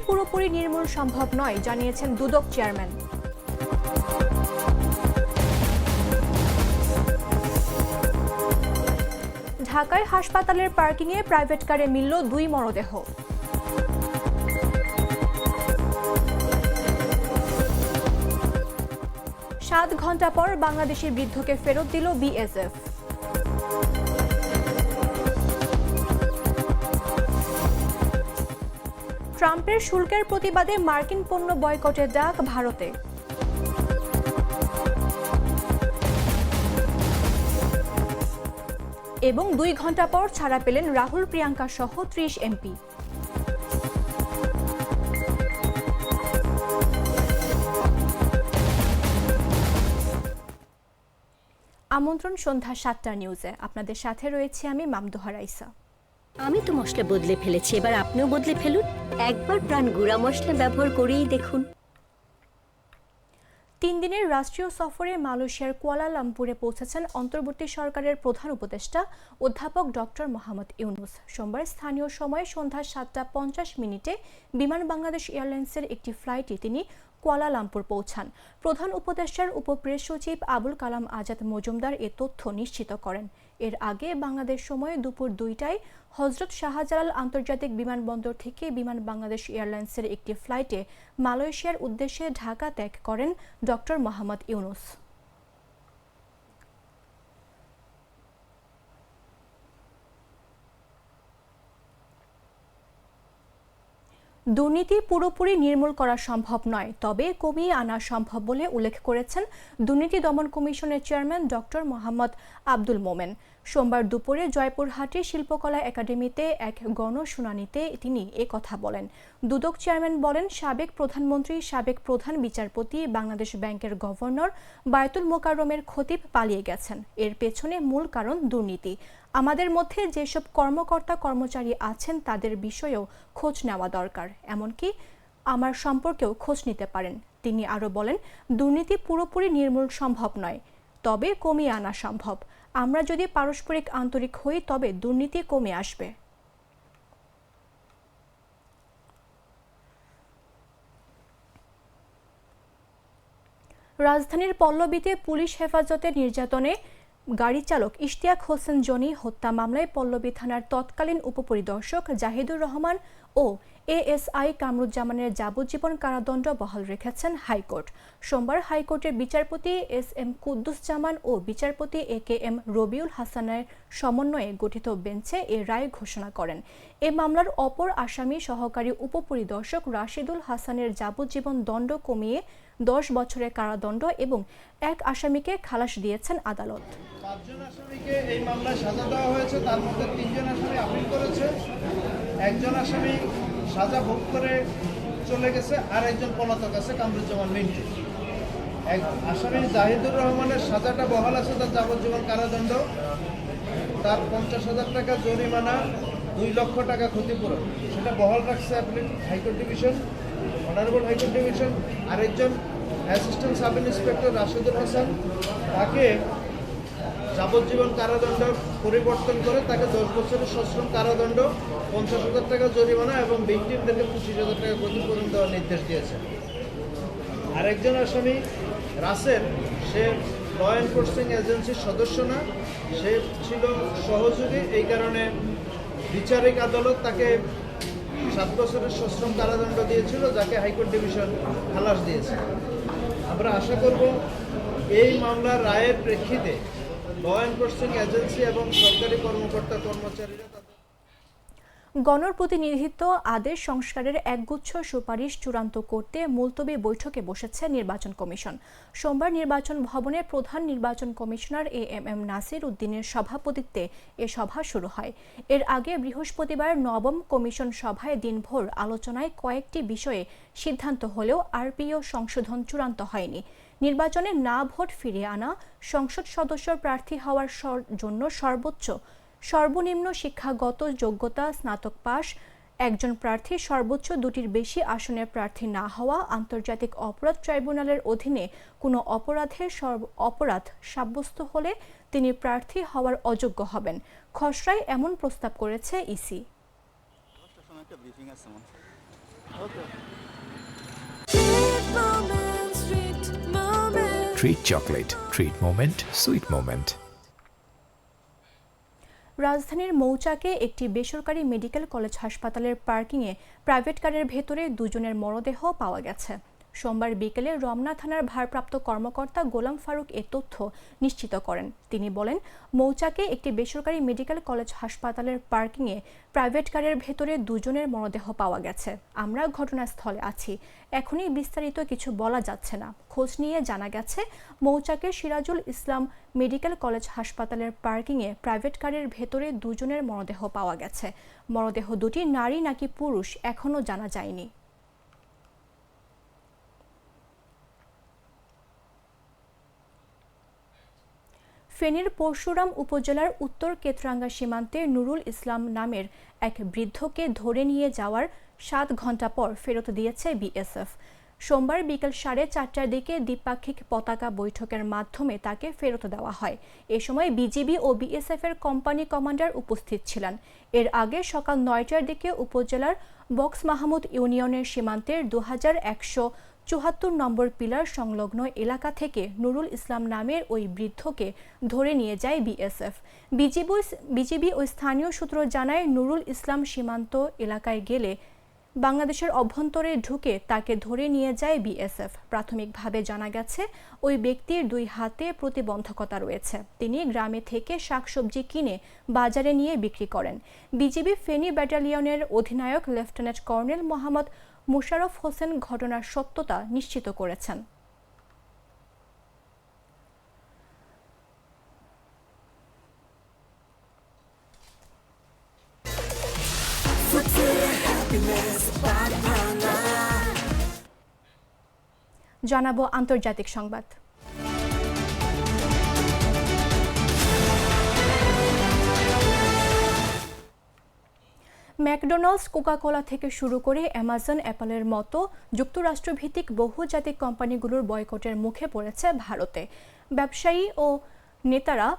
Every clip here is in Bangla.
পুরোপুরি নির্মূল সম্ভব নয় জানিয়েছেন দুদক চেয়ারম্যান। ঢাকায় হাসপাতালের পার্কিংয়ে প্রাইভেট কারে মিলল 2 মরদেহ। 7 ঘন্টা পর বাংলাদেশি বৃদ্ধকে ফেরত দিল বিএসএফ। ট্রাম্পের শুল্কের প্রতিবাদে মার্কিন পণ্য বয়কটের ডাক ভারতে। এবং 2 ঘন্টা পর ছাড়া পেলেন রাহুল, প্রিয়াঙ্কা সহ 30 এমপি। আমন্ত্রণ সন্ধ্যা 7টার নিউজে। আপনাদের সাথে রয়েছে আমি মামদোহা রাইসা। আমি তো মশলা বদলে ফেলেছি, এবার আপনিও বদলে ফেলুন। একবার প্রাণ গুঁড়া মশলা ব্যবহার করেই দেখুন। 3 দিনের রাষ্ট্রীয় সফরে মালয়েশিয়ার কুয়ালালামপুরে পৌঁছেছেন অন্তর্বর্তী সরকারের প্রধান উপদেষ্টা অধ্যাপক ডক্টর মোহাম্মদ ইউনুস। সোমবার স্থানীয় সময় সন্ধ্যা 7:50 বিমান বাংলাদেশ এয়ারলাইন্সের একটি ফ্লাইটে তিনি কুয়ালালামপুর পৌঁছান। প্রধান উপদেষ্টার উপপ্রেস সচিব আবুল কালাম আজাদ মজুমদার এ তথ্য নিশ্চিত করেন। এর আগে বাংলাদেশ সময়ে দুপুর 2টায় হজরত শাহজালাল আন্তর্জাতিক বিমানবন্দর থেকে বিমান বাংলাদেশ এয়ারলাইন্সের একটি ফ্লাইটে মালয়েশিয়ার উদ্দেশ্যে ঢাকা ত্যাগ করেন ডক্টর মোহাম্মদ ইউনুস। দুর্নীতি পুরোপুরি নির্মূল করা সম্ভব নয়, তবে কমিয়ে আনা সম্ভব বলে উল্লেখ করেছেন দুর্নীতি দমন কমিশনের চেয়ারম্যান ডক্টর মোহাম্মদ আব্দুল মোমেন। সোমবার দুপুরে জয়পুরহাটে শিল্পকলা একাডেমিতে এক গণশুনানিতে তিনি কথা বলেন। দুদক চেয়ারম্যান বলেন, সাবেক প্রধানমন্ত্রী, সাবেক প্রধান বিচারপতি, বাংলাদেশ ব্যাংকের গভর্নর, বায়তুল মোকাররমের খতিব পালিয়ে গেছেন। এর পেছনে মূল কারণ দুর্নীতি। আমাদের মধ্যে যেসব কর্মকর্তা কর্মচারী আছেন তাদের বিষয়েও খোঁজ নেওয়া দরকার, এমনকি আমার সম্পর্কেও খোঁজ নিতে পারেন। তিনি আরও বলেন, দুর্নীতি পুরোপুরি নির্মূল সম্ভব নয়, তবে কমিয়ে আনা সম্ভব। আমরা যদি পারস্পরিক আন্তরিক হই তবে দুর্নীতি কমে আসবে। রাজধানীর পল্লবীতে পুলিশ হেফাজতে নির্যাতনে গাড়ি চালক ইশতিয়াক হোসেন জনি হত্যা মামলায় পল্লবী থানার তৎকালীন উপপরিদর্শক জাহিদুর রহমান ও এএসআই কামরুজ্জামানের যাবজ্জীবন কারাদণ্ড বহাল রেখেছেন হাইকোর্ট। সোমবার হাইকোর্টের বিচারপতি এস.এম. কুদ্দুসজামান ও বিচারপতি এ.কে.এম. রবিউল হাসানের সমন্বয়ে গঠিত বেঞ্চে এ রায় ঘোষণা করেন। এ মামলার অপর আসামি সহকারী উপপরিদর্শক রাশিদুল হাসানের যাবজ্জীবন দণ্ড কমিয়ে 10 বছরের কারাদণ্ড এবং এক আসামিকে খালাস দিয়েছেন আদালত। 5 জন আসামিকে এই মামলায় সাজা দেওয়া হয়েছে, তার মধ্যে 3 জন আসামি আপিল করেছে, একজন আসামি সাজা ভোগ করে চলে গেছে, আর একজন পলাতক আছে কামরুজ্জামান মিন্টু। এক আসামি জাহিদুর রহমানের সাজাটা বহাল আছে, তার যাবজ্জীবন কারাদণ্ড, তার 50,000 টাকা জরিমানা, 2 লক্ষ টাকা ক্ষতিপূরণ, সেটা বহাল রাখছে high court division, honourable high court division. আরেকজন assistant sub inspector Rashidul Hasan, তাকে যাবজ্জীবন কারাদণ্ড পরিবর্তন করে তাকে 10 বছরের সশ্রম কারাদণ্ড, 50,000 টাকা জরিমানা এবং ভিকটিমদেরকে 25,000 টাকা ক্ষতিপূরণ দেওয়ার নির্দেশ দিয়েছে। আরেকজন আসামি রাসেল, সে ল এনফোর্সিং এজেন্সির সদস্য না, সে ছিল সহযোগী। এই কারণে বিচারিক আদালত তাকে 7 বছরের সশ্রম কারাদণ্ড দিয়েছিল, যাকে হাইকোর্ট ডিভিশন খালাস দিয়েছে। আমরা আশা করব এই মামলার রায়ের প্রেক্ষিতে ল এনফোর্সিং এজেন্সি এবং সরকারি কর্মকর্তা কর্মচারীরা গণপ্রতিনিধিত্ব আদেশ সংস্কারের একগুচ্ছ সুপারিশ চূড়ান্ত করতে মুলতবি বৈঠকে বসেছে নির্বাচন কমিশন। সোমবার নির্বাচন ভবনে প্রধান নির্বাচন কমিশনার এএমএম নাসির উদ্দিনের সভাপতিত্বে এ সভা শুরু হয়। এর আগে বৃহস্পতিবার 9ম কমিশন সভায় দিনভর আলোচনায় কয়েকটি বিষয়ে সিদ্ধান্ত হলেও আরপিও সংশোধন চূড়ান্ত হয়নি। নির্বাচনে না ভোট ফিরিয়ে আনা, সংসদ সদস্য প্রার্থী হওয়ার জন্য সর্বনিম্ন শিক্ষাগত যোগ্যতা স্নাতক পাস, একজন প্রার্থী সর্বোচ্চ 2টির বেশি আসনের প্রার্থী না হওয়া, আন্তর্জাতিক অপরাধ ট্রাইব্যুনালের অধীনে কোনো অপরাধ সাব্যস্ত হলে তিনি প্রার্থী হওয়ার অযোগ্য হবেন। খসড়ায় এমন প্রস্তাব করেছে EC. Treat chocolate. Treat moment. Sweet moment. রাজধানীর মৌচাকে একটি বেসরকারি মেডিকেল কলেজ হাসপাতালের পার্কিংয়ে প্রাইভেট কারের ভেতরে দুজনের মরদেহ পাওয়া গেছে। সোমবার বিকেলে রমনা থানার ভারপ্রাপ্ত কর্মকর্তা গোলাম ফারুক এ তথ্য নিশ্চিত করেন। তিনি বলেন, মৌচাকে একটি বেসরকারি মেডিকেল কলেজ হাসপাতালের পার্কিংয়ে প্রাইভেট কারের ভেতরে দুজনের মরদেহ পাওয়া গেছে। আমরা ঘটনাস্থলে আছি, এখনই বিস্তারিত কিছু বলা যাচ্ছে না। খোঁজ নিয়ে জানা গেছে, মৌচাকের সিরাজুল ইসলাম মেডিকেল কলেজ হাসপাতালের পার্কিংয়ে প্রাইভেট কারের ভেতরে দুজনের মরদেহ পাওয়া গেছে। মরদেহ দুটি নারী নাকি পুরুষ এখনও জানা যায়নি। ফেনীর পরশুরাম উপজেলার উত্তর কেতরাঙ্গা সীমান্তে নুরুল ইসলাম নামের এক বৃদ্ধকে ধরে নিয়ে যাওয়ার 7 ঘণ্টা পর ফেরত দিয়েছে বিএসএফ। সোমবার বিকেল 4:30টার দিকে দ্বিপাক্ষিক পতাকা বৈঠকের মাধ্যমে তাকে ফেরত দেওয়া হয়। এ সময় বিজিবি ও বিএসএফ এর কোম্পানি কমান্ডার উপস্থিত ছিলেন। এর আগে সকাল 9টার দিকে উপজেলার বক্স মাহমুদ ইউনিয়নের সীমান্তের 2174 নম্বর পিলার সংলগ্ন এলাকা থেকে নুরুল ইসলাম নামের ওই বৃদ্ধকে ধরে নিয়ে যায় বিএসএফ। বিজিবি ও স্থানীয় সূত্র জানায়, নুরুল ইসলাম সীমান্ত এলাকায় গেলে বাংলাদেশের অভ্যন্তরে ঢুকে তাকে ধরে নিয়ে যায় বিএসএফ। প্রাথমিকভাবে জানা গেছে, ওই ব্যক্তির 2 হাতে প্রতিবন্ধকতা রয়েছে। তিনি গ্রামে থেকে শাকসবজি কিনে বাজারে নিয়ে বিক্রি করেন। বিজিবি ফেনী ব্যাটালিয়নের অধিনায়ক লেফটেন্যান্ট কর্নেল মোহাম্মদ মুশাররফ হোসেন ঘটনার সত্যতা নিশ্চিত করেছেন। জানাবো আন্তর্জাতিক সংবাদ। ম্যাকডোনাল্ডস, কোকা-কোলা থেকে শুরু করে অ্যামাজন, অ্যাপলের মতো যুক্তরাষ্ট্রভিত্তিক বহুজাতিক কোম্পানিগুলোর বয়কটের মুখে পড়েছে ভারতে। ব্যবসায়ী ও নেতারা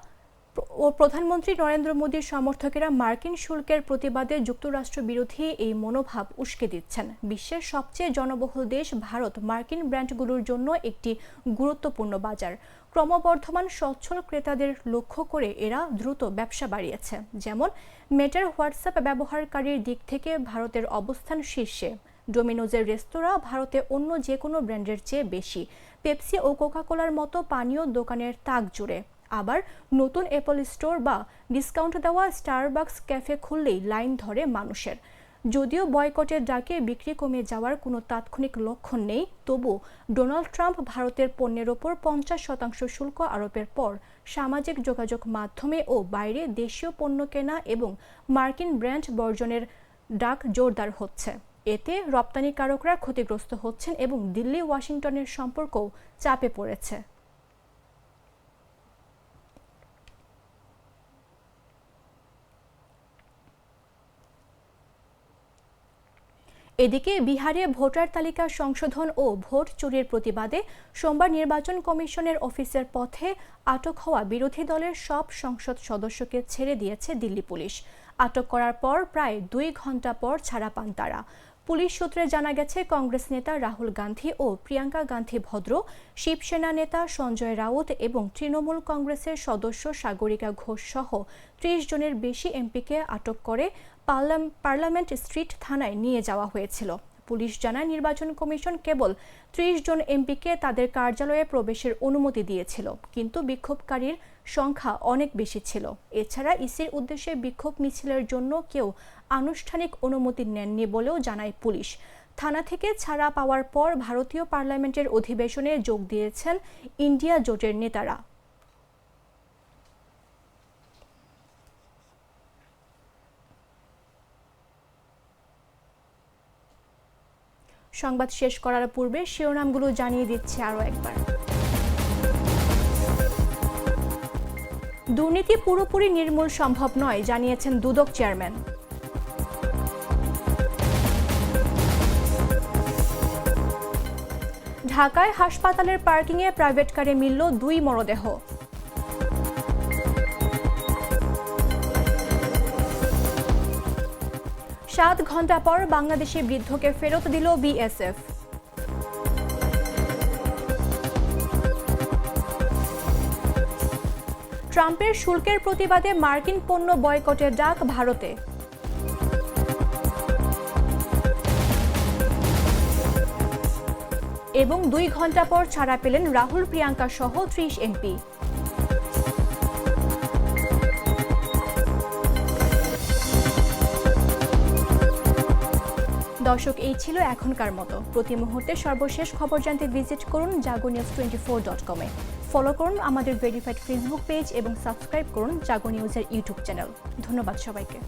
ও প্রধানমন্ত্রী নরেন্দ্র মোদীর সমর্থকেরা মার্কিন শুল্কের প্রতিবাদে যুক্তরাষ্ট্র বিরোধী এই মনোভাব উস্কে দিচ্ছেন। বিশ্বের সবচেয়ে জনবহুল দেশ ভারত মার্কিন ব্র্যান্ডগুলোর জন্য একটি গুরুত্বপূর্ণ বাজার। ক্রমবর্ধমান সচ্ছল ক্রেতাদের লক্ষ্য করে এরা দ্রুত ব্যবসা বাড়িয়েছে। যেমন মেটার হোয়াটসঅ্যাপ ব্যবহারকারীর দিক থেকে ভারতের অবস্থান শীর্ষে। ডোমিনোজের রেস্তোরাঁ ভারতে অন্য যে কোনো ব্র্যান্ডের চেয়ে বেশি। পেপসি ও কোকা-কোলার মতো পানীয় দোকানের তাক জুড়ে। আবার নতুন অ্যাপল স্টোর বা ডিসকাউন্ট দেওয়া স্টারবাকস ক্যাফে খুললেই লাইন ধরে মানুষের। যদিও বয়কটের ডাকে বিক্রি কমে যাওয়ার কোনো তাৎক্ষণিক লক্ষণ নেই, তবু ডোনাল্ড ট্রাম্প ভারতের পণ্যের ওপর 50% শুল্ক আরোপের পর সামাজিক যোগাযোগ মাধ্যমে ও বাইরে দেশীয় পণ্য কেনা এবং মার্কিন ব্র্যান্ড বর্জনের ডাক জোরদার হচ্ছে। এতে রপ্তানিকারকরা ক্ষতিগ্রস্ত হচ্ছেন এবং দিল্লি ওয়াশিংটনের সম্পর্কও চাপে পড়েছে। এদিকে বিহারে ভোটার তালিকা সংশোধন ও ভোট চুরির প্রতিবাদে সোমবার নির্বাচন কমিশনের অফিসের পথে আটক হওয়া বিরোধী দলের সব সংসদ সদস্যকে ছেড়ে দিয়েছে দিল্লি পুলিশ। আটক করার পর প্রায় 2 ঘণ্টা পর ছাড়া পান তারা। পুলিশ সূত্রে জানা গেছে, কংগ্রেস নেতা রাহুল গান্ধী ও প্রিয়াঙ্কা গান্ধী ভদ্র, শিবসেনা নেতা সঞ্জয় রাউত এবং তৃণমূল কংগ্রেসের সদস্য সাগরিকা ঘোষ সহ 30 জনের বেশি এমপিকে আটক করে পার্লামেন্ট স্ট্রিট থানায় নিয়ে যাওয়া হয়েছিল। পুলিশ জানায়, নির্বাচন কমিশন কেবল 30 জন এমপিকে তাদের কার্যালয়ে প্রবেশের অনুমতি দিয়েছিল, কিন্তু বিক্ষোভকারীর সংখ্যা অনেক বেশি ছিল। এছাড়া ইসির উদ্দেশ্যে বিক্ষোভ মিছিলের জন্য কেউ আনুষ্ঠানিক অনুমতি নেননি বলেও জানায় পুলিশ। থানা থেকে ছাড়া পাওয়ার পর ভারতীয় পার্লামেন্টের অধিবেশনে যোগ দিয়েছেন ইন্ডিয়া জোটের নেতারা। সংবাদ শেষ করার পূর্বে শিরোনামগুলো জানিয়ে দিচ্ছে আরও একবার। দুর্নীতি পুরোপুরি নির্মূল সম্ভব নয়, জানিয়েছেন দুদক চেয়ারম্যান। ঢাকায় হাসপাতালের পার্কিংয়ে প্রাইভেট কারে মিলল 2 মরদেহ। 7 ঘন্টা পর বাংলাদেশি বৃদ্ধকে ফেরত দিল বিএসএফ। ট্রাম্পের শুল্কের প্রতিবাদে মার্কিন পণ্য বয়কটের ডাক ভারতে। এবং 2 ঘন্টা পর ছাড়া পেলেন রাহুল প্রিয়াঙ্কা সহ 30 এমপি। দর্শক, এই ছিল এখনকার মতো। প্রতি মুহূর্তে সর্বশেষ খবর জানতে ভিজিট করুন jagonews24.com-এ। ফলো করুন আমাদের ভেরিফাইড ফেসবুক পেজ এবং সাবস্ক্রাইব করুন জাগো নিউজের ইউটিউব চ্যানেল। ধন্যবাদ সবাইকে।